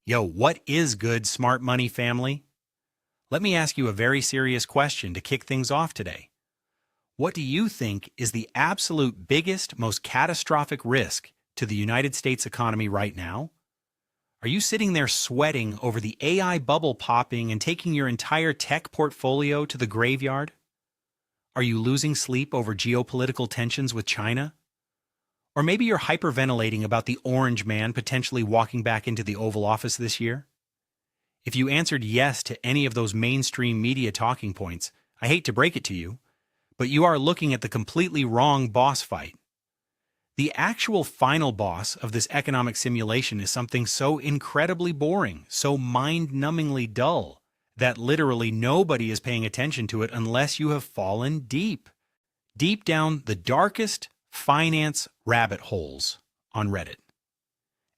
Yo, what is good, smart money family? Let me ask you a very serious question to kick things off today. What do you think is the absolute biggest, most catastrophic risk to the United States economy right now? Are you sitting there sweating over the AI bubble popping and taking your entire tech portfolio to the graveyard? Are you losing sleep over geopolitical tensions with China? Or maybe you're hyperventilating about the orange man potentially walking back into the Oval Office this year? If you answered yes to any of those mainstream media talking points, I hate to break it to you, but you are looking at the completely wrong boss fight. The actual final boss of this economic simulation is something so incredibly boring, so mind-numbingly dull, that literally nobody is paying attention to it unless you have fallen deep down the darkest finance rabbit holes on Reddit.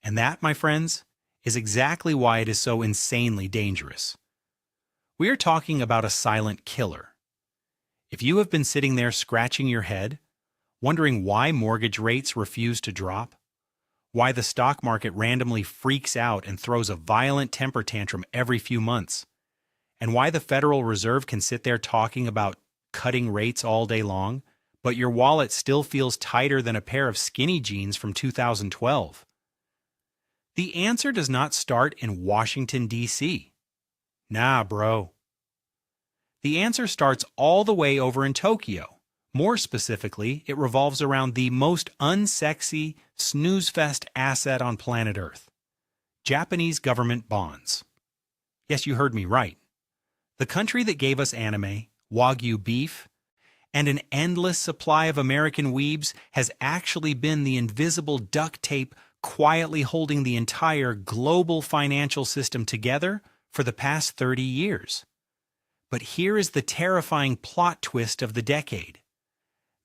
And that, my friends, is exactly why it is so insanely dangerous. We are talking about a silent killer. If you have been sitting there scratching your head, wondering why mortgage rates refuse to drop, why the stock market randomly freaks out and throws a violent temper tantrum every few months, and why the Federal Reserve can sit there talking about cutting rates all day long, but your wallet still feels tighter than a pair of skinny jeans from 2012. The answer does not start in Washington, D.C. Nah, bro. The answer starts all the way over in Tokyo. More specifically, it revolves around the most unsexy, snooze-fest asset on planet Earth: Japanese government bonds. Yes, you heard me right. The country that gave us anime, Wagyu beef, and an endless supply of American weebs has actually been the invisible duct tape quietly holding the entire global financial system together for the past 30 years. But here is the terrifying plot twist of the decade.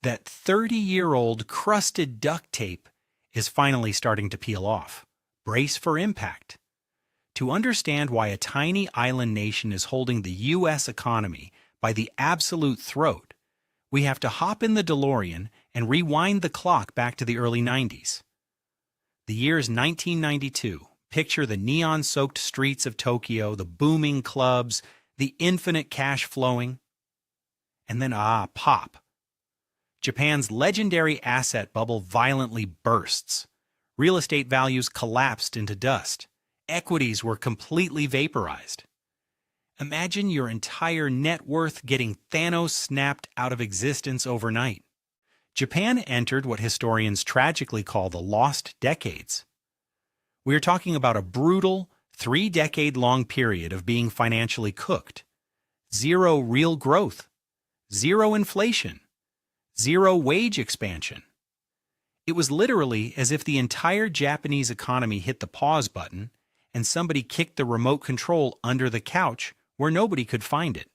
That 30-year-old crusted duct tape is finally starting to peel off. Brace for impact. To understand why a tiny island nation is holding the U.S. economy by the absolute throat, we have to hop in the DeLorean and rewind the clock back to the early 90s. The year is 1992. Picture the neon-soaked streets of Tokyo, the booming clubs, the infinite cash flowing. And then, pop. Japan's legendary asset bubble violently bursts. Real estate values collapsed into dust. Equities were completely vaporized. Imagine your entire net worth getting Thanos snapped out of existence overnight. Japan entered what historians tragically call the lost decades. We are talking about a brutal, 3-decade-long period of being financially cooked. Zero real growth. Zero inflation. Zero wage expansion. It was literally as if the entire Japanese economy hit the pause button and somebody kicked the remote control under the couch where nobody could find it.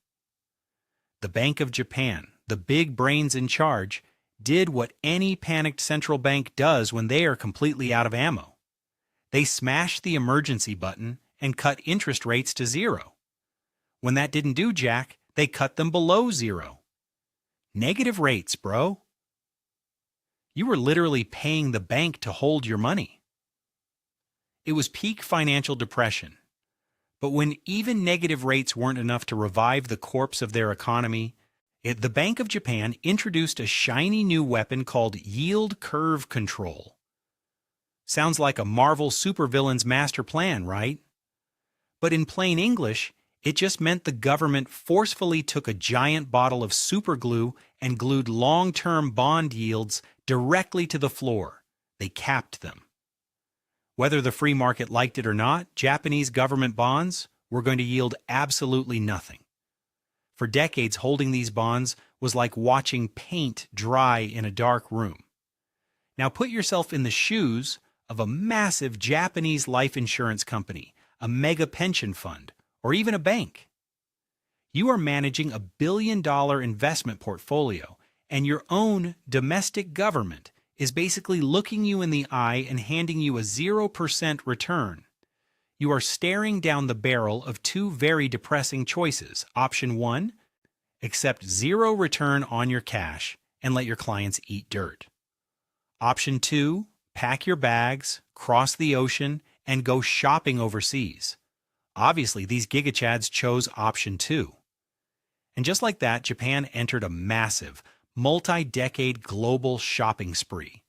The Bank of Japan, the big brains in charge, did what any panicked central bank does when they are completely out of ammo. They smashed the emergency button and cut interest rates to zero. When that didn't do jack, they cut them below zero. Negative rates, bro. You were literally paying the bank to hold your money. It was peak financial depression. But when even negative rates weren't enough to revive the corpse of their economy, the Bank of Japan introduced a shiny new weapon called yield curve control. Sounds like a Marvel supervillain's master plan, right? But in plain English, it just meant the government forcefully took a giant bottle of superglue and glued long-term bond yields directly to the floor. They capped them. Whether the free market liked it or not, Japanese government bonds were going to yield absolutely nothing. For decades, holding these bonds was like watching paint dry in a dark room. Now put yourself in the shoes of a massive Japanese life insurance company, a mega pension fund, or even a bank. You are managing $1 billion investment portfolio, and your own domestic government is basically looking you in the eye and handing you a 0% return. You are staring down the barrel of two very depressing choices. Option 1, accept zero return on your cash and let your clients eat dirt. Option 2, pack your bags, cross the ocean, and go shopping overseas. Obviously, these gigachads chose option 2. And just like that, Japan entered a massive, multi-decade global shopping spree.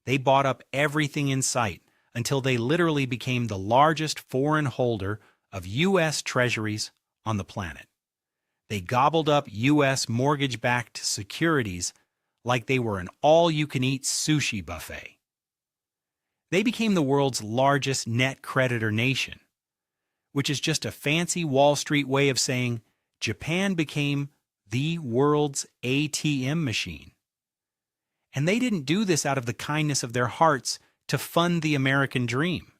They bought up everything in sight until they literally became the largest foreign holder of U.S. treasuries on the planet. They gobbled up U.S. mortgage-backed securities like they were an all-you-can-eat sushi buffet. They became the world's largest net creditor nation, which is just a fancy Wall Street way of saying Japan became the world's ATM machine. And they didn't do this out of the kindness of their hearts to fund the American dream.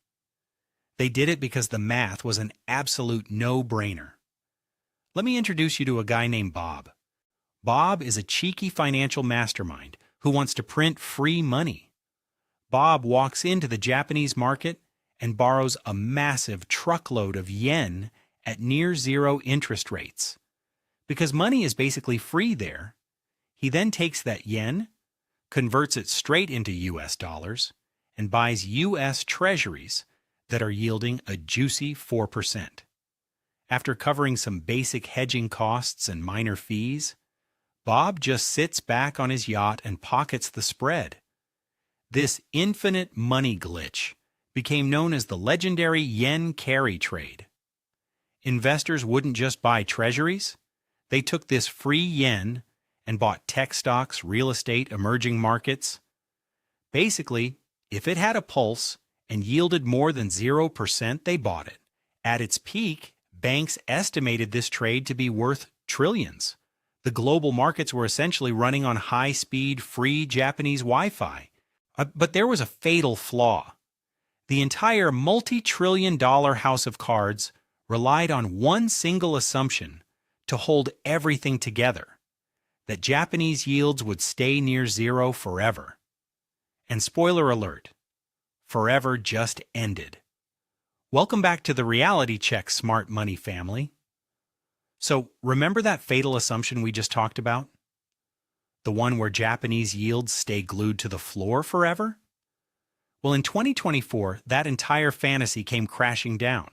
They did it because the math was an absolute no-brainer. Let me introduce you to a guy named Bob. Bob is a cheeky financial mastermind who wants to print free money. Bob walks into the Japanese market and borrows a massive truckload of yen at near zero interest rates. Because money is basically free there, he then takes that yen, converts it straight into US dollars, and buys US treasuries that are yielding a juicy 4%. After covering some basic hedging costs and minor fees, Bob just sits back on his yacht and pockets the spread. This infinite money glitch became known as the legendary yen carry trade. Investors wouldn't just buy treasuries, they took this free yen and bought tech stocks, real estate, emerging markets. Basically, if it had a pulse and yielded more than 0%, they bought it. At its peak, banks estimated this trade to be worth trillions. The global markets were essentially running on high-speed, free Japanese Wi-Fi. But there was a fatal flaw. The entire multi-trillion-dollar house of cards relied on one single assumption to hold everything together, that Japanese yields would stay near zero forever. And spoiler alert, forever just ended. Welcome back to the reality check, smart money family. So, remember that fatal assumption we just talked about? The one where Japanese yields stay glued to the floor forever? Well, in 2024, that entire fantasy came crashing down.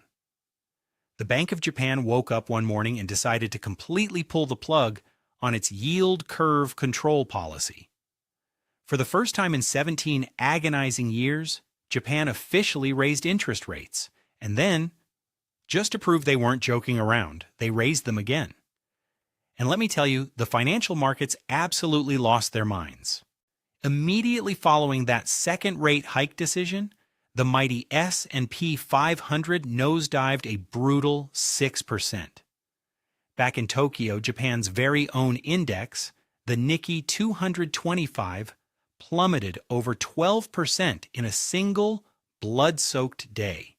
The Bank of Japan woke up one morning and decided to completely pull the plug on its yield curve control policy. For the first time in 17 agonizing years, Japan officially raised interest rates, and then, just to prove they weren't joking around, they raised them again. And let me tell you, the financial markets absolutely lost their minds. Immediately following that second rate hike decision, the mighty S&P 500 nosedived a brutal 6%. Back in Tokyo, Japan's very own index, the Nikkei 225, plummeted over 12% in a single blood-soaked day.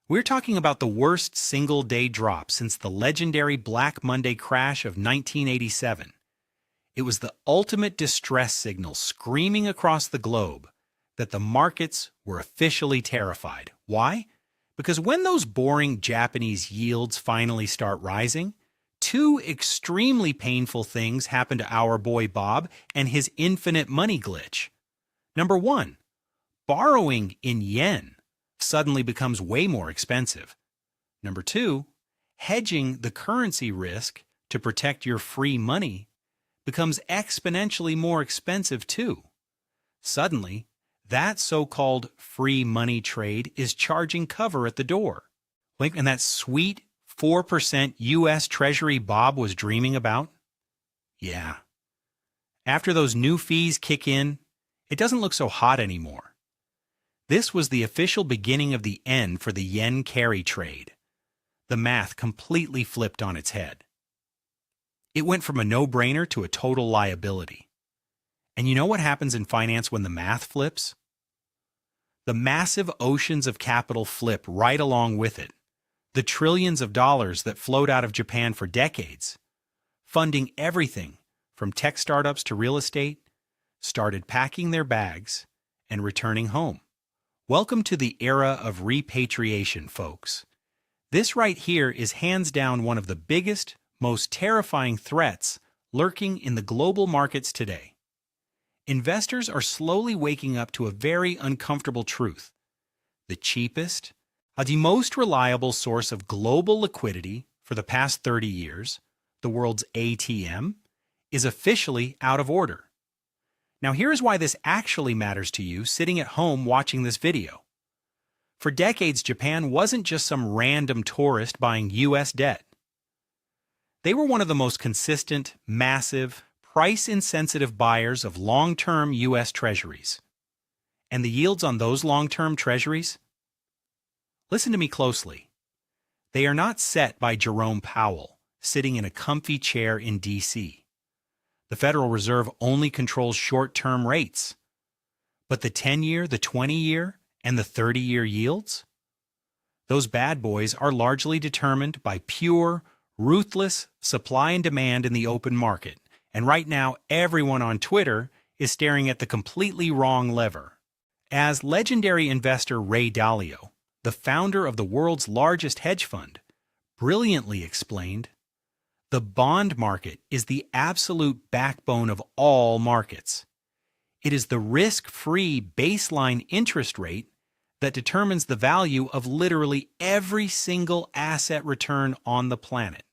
We're talking about the worst single-day drop since the legendary Black Monday crash of 1987. It was the ultimate distress signal screaming across the globe that the markets were officially terrified. Why? Because when those boring Japanese yields finally start rising, two extremely painful things happen to our boy Bob and his infinite money glitch. Number one, borrowing in yen suddenly becomes way more expensive. Number two, hedging the currency risk to protect your free money becomes exponentially more expensive too. Suddenly, that so-called free money trade is charging cover at the door. And that sweet 4% U.S. Treasury Bob was dreaming about? Yeah. After those new fees kick in, it doesn't look so hot anymore. This was the official beginning of the end for the yen carry trade. The math completely flipped on its head. It went from a no-brainer to a total liability. And you know what happens in finance when the math flips? The massive oceans of capital flip right along with it. The trillions of dollars that flowed out of Japan for decades, funding everything from tech startups to real estate, started packing their bags and returning home. Welcome to the era of repatriation, folks. This right here is hands down one of the biggest, most terrifying threats lurking in the global markets today. Investors are slowly waking up to a very uncomfortable truth. the cheapest, the most reliable source of global liquidity for the past 30 years, the world's ATM, is officially out of order. Now here's why this actually matters to you sitting at home watching this video. For decades, Japan wasn't just some random tourist buying US debt. They were one of the most consistent, massive, price-insensitive buyers of long-term US treasuries. And the yields on those long-term treasuries? Listen to me closely. They are not set by Jerome Powell, sitting in a comfy chair in D.C. The Federal Reserve only controls short-term rates. But the 10-year, the 20-year, and the 30-year yields? Those bad boys are largely determined by pure, ruthless supply and demand in the open market. And right now, everyone on Twitter is staring at the completely wrong lever. As legendary investor Ray Dalio, the founder of the world's largest hedge fund, brilliantly explained, the bond market is the absolute backbone of all markets. It is the risk-free baseline interest rate that determines the value of literally every single asset return on the planet.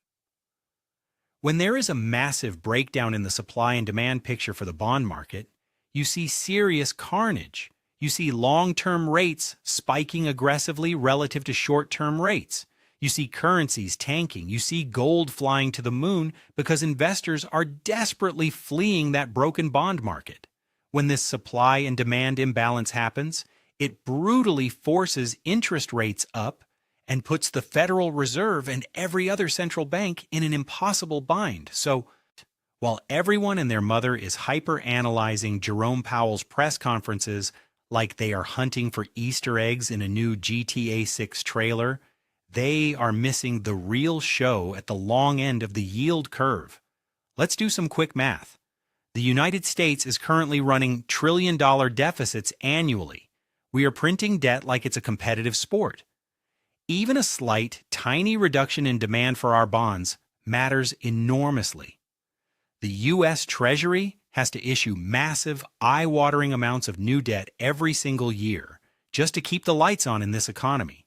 When there is a massive breakdown in the supply and demand picture for the bond market, you see serious carnage. You see long-term rates spiking aggressively relative to short-term rates. You see currencies tanking. You see gold flying to the moon because investors are desperately fleeing that broken bond market. When this supply and demand imbalance happens, it brutally forces interest rates up and puts the Federal Reserve and every other central bank in an impossible bind. So, while everyone and their mother is hyper-analyzing Jerome Powell's press conferences like they are hunting for Easter eggs in a new GTA 6 trailer, they are missing the real show at the long end of the yield curve. Let's do some quick math. The United States is currently running trillion-dollar deficits annually. We are printing debt like it's a competitive sport. Even a slight, tiny reduction in demand for our bonds matters enormously. The U.S. Treasury has to issue massive, eye-watering amounts of new debt every single year just to keep the lights on in this economy.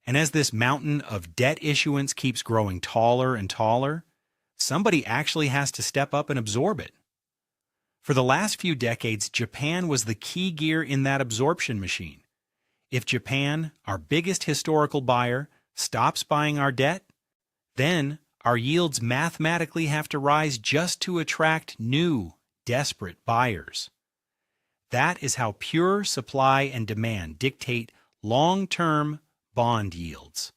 And as this mountain of debt issuance keeps growing taller and taller, somebody actually has to step up and absorb it. For the last few decades, Japan was the key gear in that absorption machine. If Japan, our biggest historical buyer, stops buying our debt, then our yields mathematically have to rise just to attract new, desperate buyers. That is how pure supply and demand dictate long-term bond yields.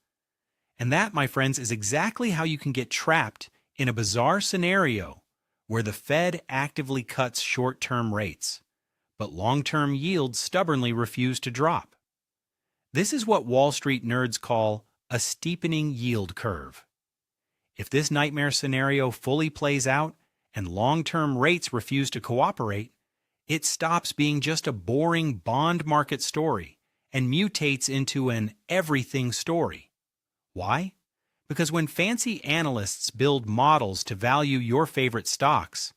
And that, my friends, is exactly how you can get trapped in a bizarre scenario where the Fed actively cuts short-term rates, but long-term yields stubbornly refuse to drop. This is what Wall Street nerds call a steepening yield curve. If this nightmare scenario fully plays out and long-term rates refuse to cooperate, it stops being just a boring bond market story and mutates into an everything story. Why? Because when fancy analysts build models to value your favorite stocks,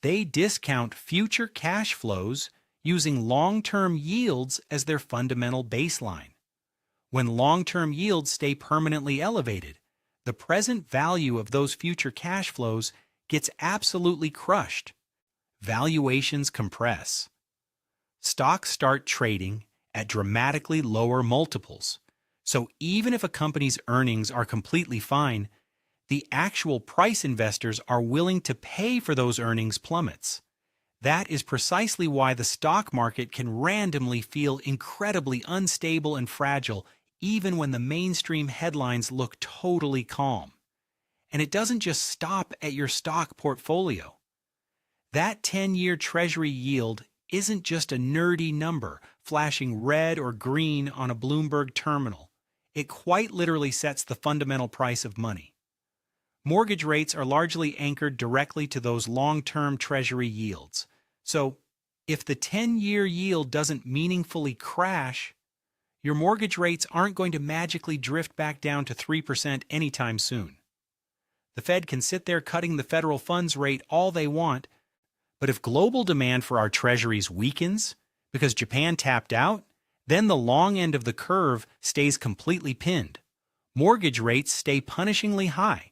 they discount future cash flows using long-term yields as their fundamental baseline. When long-term yields stay permanently elevated, the present value of those future cash flows gets absolutely crushed. Valuations compress. Stocks start trading at dramatically lower multiples. So even if a company's earnings are completely fine, the actual price investors are willing to pay for those earnings plummets. That is precisely why the stock market can randomly feel incredibly unstable and fragile even when the mainstream headlines look totally calm. And it doesn't just stop at your stock portfolio. That 10-year Treasury yield isn't just a nerdy number flashing red or green on a Bloomberg terminal. It quite literally sets the fundamental price of money. Mortgage rates are largely anchored directly to those long-term Treasury yields. So, if the 10-year yield doesn't meaningfully crash, your mortgage rates aren't going to magically drift back down to 3% anytime soon. The Fed can sit there cutting the federal funds rate all they want, but if global demand for our treasuries weakens because Japan tapped out, Then the long end of the curve stays completely pinned. Mortgage rates stay punishingly high.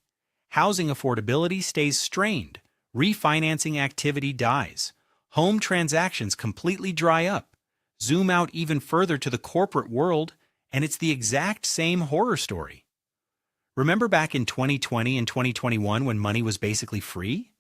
Housing affordability stays strained. Refinancing activity dies. Home transactions completely dry up. Zoom out even further to the corporate world, and it's the exact same horror story. Remember back in 2020 and 2021 when money was basically free?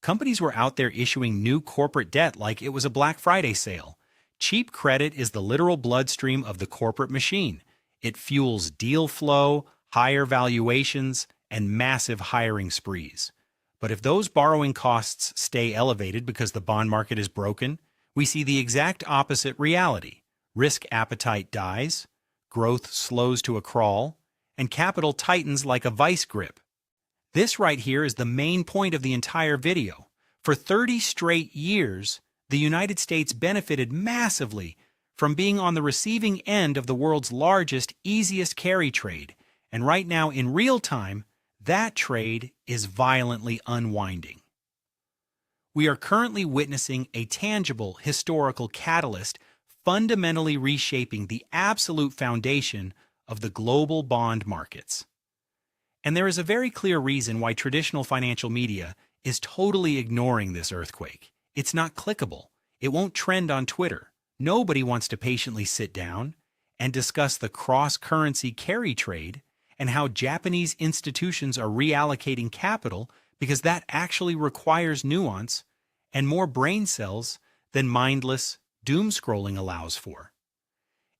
Companies were out there issuing new corporate debt like it was a Black Friday sale. Cheap credit is the literal bloodstream of the corporate machine. It fuels deal flow, higher valuations, and massive hiring sprees. But if those borrowing costs stay elevated because the bond market is broken, we see the exact opposite reality. Risk appetite dies, growth slows to a crawl, and capital tightens like a vice grip. This right here is the main point of the entire video. For 30 straight years, the United States benefited massively from being on the receiving end of the world's largest, easiest carry trade, and right now in real time, that trade is violently unwinding. We are currently witnessing a tangible historical catalyst fundamentally reshaping the absolute foundation of the global bond markets. And there is a very clear reason why traditional financial media is totally ignoring this earthquake. It's not clickable. It won't trend on Twitter. Nobody wants to patiently sit down and discuss the cross-currency carry trade and how Japanese institutions are reallocating capital because that actually requires nuance and more brain cells than mindless doom scrolling allows for.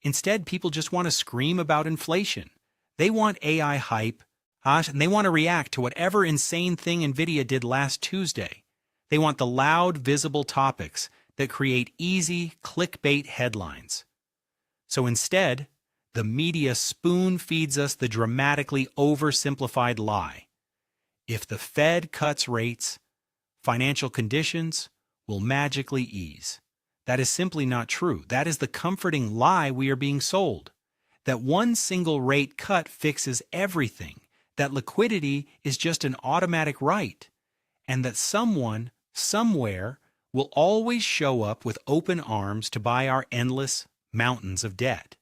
Instead, people just want to scream about inflation. They want AI hype, and they want to react to whatever insane thing NVIDIA did last Tuesday. They want the loud, visible topics that create easy, clickbait headlines. So instead, the media spoon feeds us the dramatically oversimplified lie. If the Fed cuts rates, financial conditions will magically ease. That is simply not true. That is the comforting lie we are being sold. That one single rate cut fixes everything. That liquidity is just an automatic right. And that someone, somewhere, will always show up with open arms to buy our endless mountains of debt.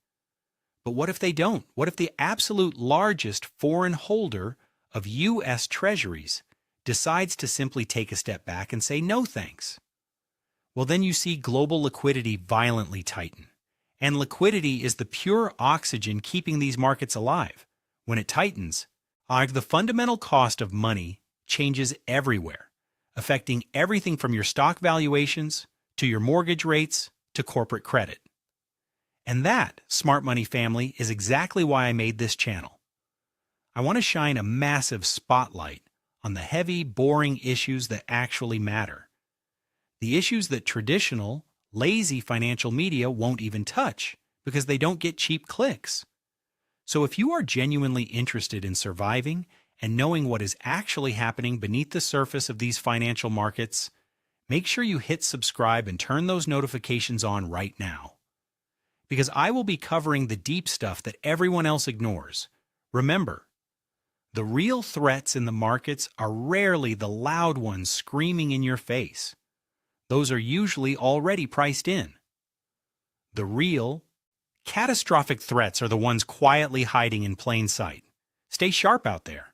But what if they don't? What if the absolute largest foreign holder of U.S. Treasuries decides to simply take a step back and say no thanks? Well, then you see global liquidity violently tighten. And liquidity is the pure oxygen keeping these markets alive. When it tightens, the fundamental cost of money changes everywhere, affecting everything from your stock valuations to your mortgage rates to corporate credit. And that, smart money family, is exactly why I made this channel. I want to shine a massive spotlight on the heavy, boring issues that actually matter. The issues that traditional, lazy financial media won't even touch because they don't get cheap clicks. So if you are genuinely interested in surviving and knowing what is actually happening beneath the surface of these financial markets, make sure you hit subscribe and turn those notifications on right now. Because I will be covering the deep stuff that everyone else ignores. Remember, the real threats in the markets are rarely the loud ones screaming in your face. Those are usually already priced in. The real, catastrophic threats are the ones quietly hiding in plain sight. Stay sharp out there.